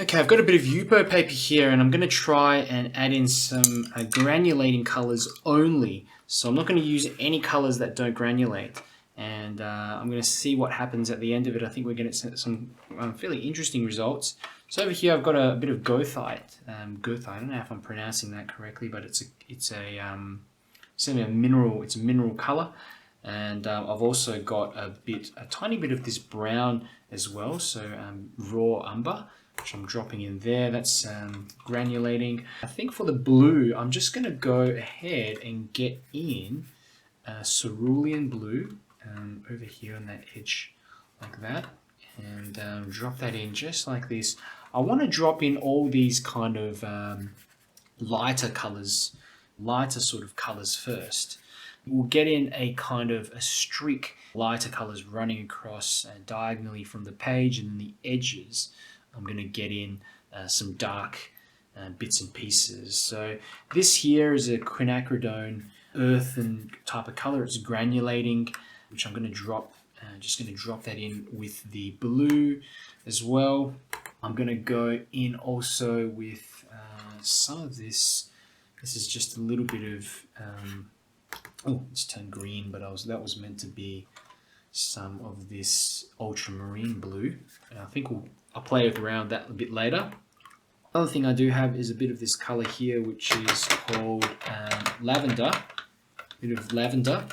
Okay, I've got a bit of Yupo paper here and I'm going to try and add in some granulating colors only. So I'm not going to use any colors that don't granulate. And I'm going to see what happens at the end of it. I think we're going to get some fairly interesting results. So over here I've got a bit of 𝗪𝗖𝗓𝗦𝗘. 𝗪𝗖𝗓𝗦, I don't know if I'm pronouncing that correctly, but it's certainly a mineral. It's a mineral color. And I've also got a tiny bit of this brown as well. So raw umber, which I'm dropping in there. That's granulating. I think for the blue, I'm just going to go ahead and get in cerulean blue over here on that edge like that, and drop that in just like this. I want to drop in all these kind of lighter colors, lighter sort of colors first. We'll get in a kind of a streak, lighter colors running across diagonally from the page, and then the edges I'm going to get in some dark bits and pieces. So this here is a quinacridone earthen type of color. It's granulating, which I'm going to drop, just going to drop that in with the blue as well. I'm going to go in also with some of this. This is just a little bit of, oh, it's turned green, but that was meant to be some of this ultramarine blue. And I think I'll play around that a bit later. Other thing I do have is a bit of this color here, which is called lavender. A bit of lavender.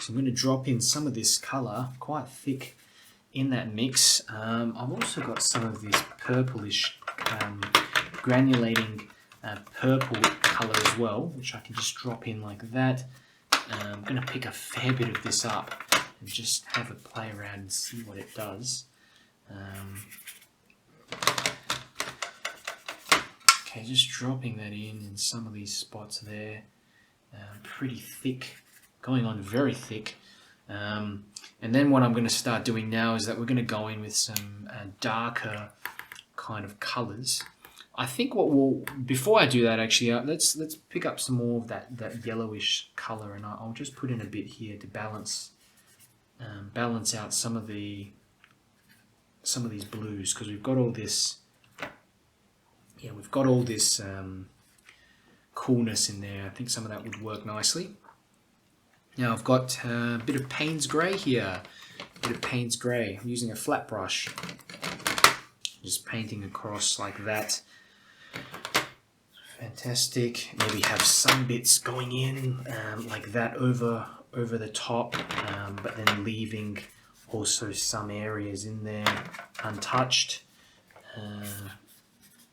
So I'm going to drop in some of this color, quite thick, in that mix. I've also got some of this purplish granulating purple color as well, which I can just drop in like that. I'm going to pick a fair bit of this up and just have a play around and see what it does. Okay, just dropping that in some of these spots there. Pretty thick, going on very thick. And then what I'm going to start doing now is that we're going to go in with some darker kind of colors. I think what we'll, before I do that actually, let's pick up some more of that yellowish color, and I'll just put in a bit here to balance out some of these blues, because we've got all this, yeah, we've got all this coolness in there. I think some of that would work nicely. Now I've got a bit of Payne's grey here, a bit of Payne's grey. I'm using a flat brush, just painting across like that. Fantastic. Maybe have some bits going in like that over the top, but then leaving also some areas in there untouched.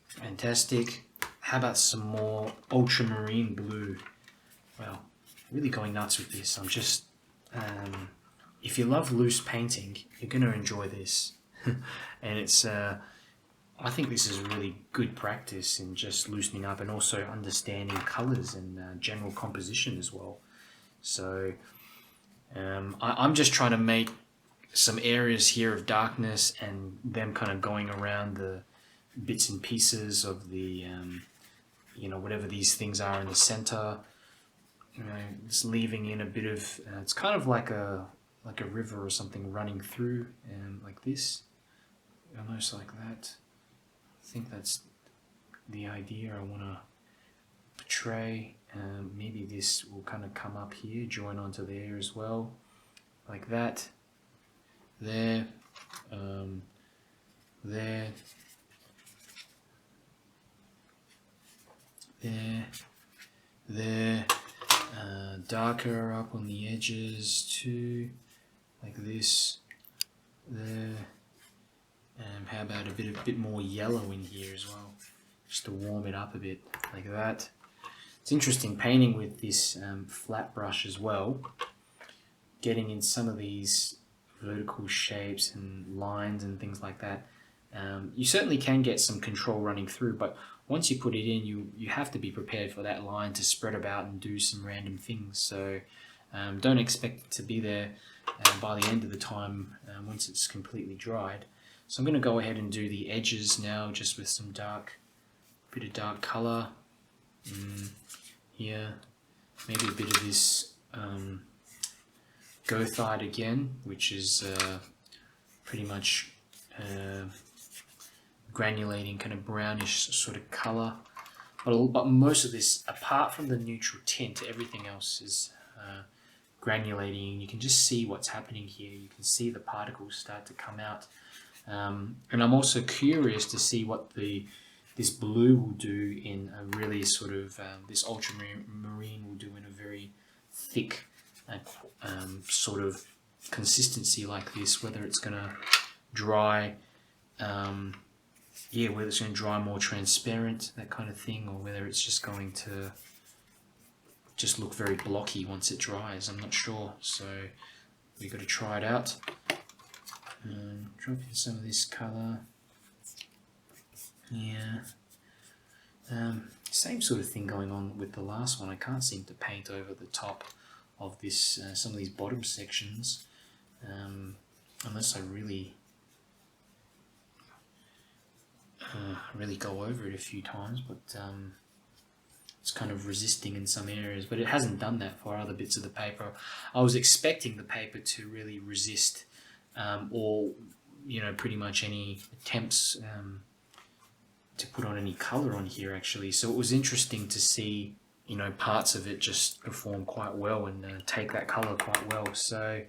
Fantastic. How about some more ultramarine blue? Well, really going nuts with this. I'm just, if you love loose painting, you're going to enjoy this. And it's, I think this is really good practice in just loosening up and also understanding colors and general composition as well. So I'm just trying to make some areas here of darkness and them kind of going around the bits and pieces of the, you know, whatever these things are in the center. You know, just leaving in a bit of, it's kind of like a river or something running through, like this, almost like that. I think that's the idea I want to portray. Maybe this will kind of come up here, join onto there as well, like that. There, there, there, there. Darker up on the edges too, like this, there. How about a bit more yellow in here as well, just to warm it up a bit, like that. It's interesting painting with this flat brush as well, getting in some of these vertical shapes and lines and things like that. You certainly can get some control running through, but once you put it in, you have to be prepared for that line to spread about and do some random things. So don't expect it to be there by the end of the time once it's completely dried. So I'm going to go ahead and do the edges now, just with some bit of dark color here. Maybe a bit of this 𝗪𝗙𝗓𝗦𝗘 again, which is pretty much granulating kind of brownish sort of color. But most of this, apart from the neutral tint, everything else is granulating. You can just see what's happening here. You can see the particles start to come out. And I'm also curious to see what this blue will do in a really sort of, this ultramarine will do in a very thick sort of consistency like this, whether it's going to dry, whether it's going to dry more transparent, that kind of thing, or whether it's just going to just look very blocky once it dries. I'm not sure, so we've got to try it out. Drop in some of this colour. Yeah. Same sort of thing going on with the last one. I can't seem to paint over the top of this, some of these bottom sections, unless I really go over it a few times, but it's kind of resisting in some areas, but it hasn't done that for other bits of the paper. I was expecting the paper to really resist or pretty much any attempts to put on any color on here, actually. So it was interesting to see parts of it just perform quite well and take that color quite well. So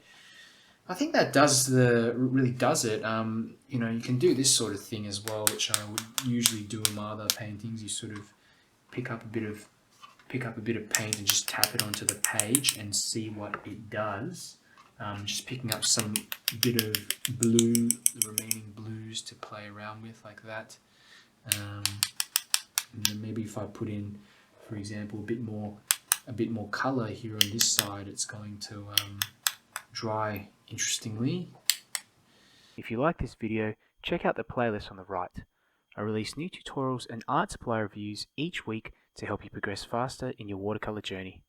I think that really does it. You can do this sort of thing as well, which I would usually do in my other paintings. You sort of pick up a bit of paint and just tap it onto the page and see what it does. Just picking up some bit of blue, the remaining blues to play around with like that. And then maybe if I put in, for example, a bit more color here on this side, it's going to dry interestingly. If you like this video, check out the playlist on the right. I release new tutorials and art supply reviews each week to help you progress faster in your watercolor journey.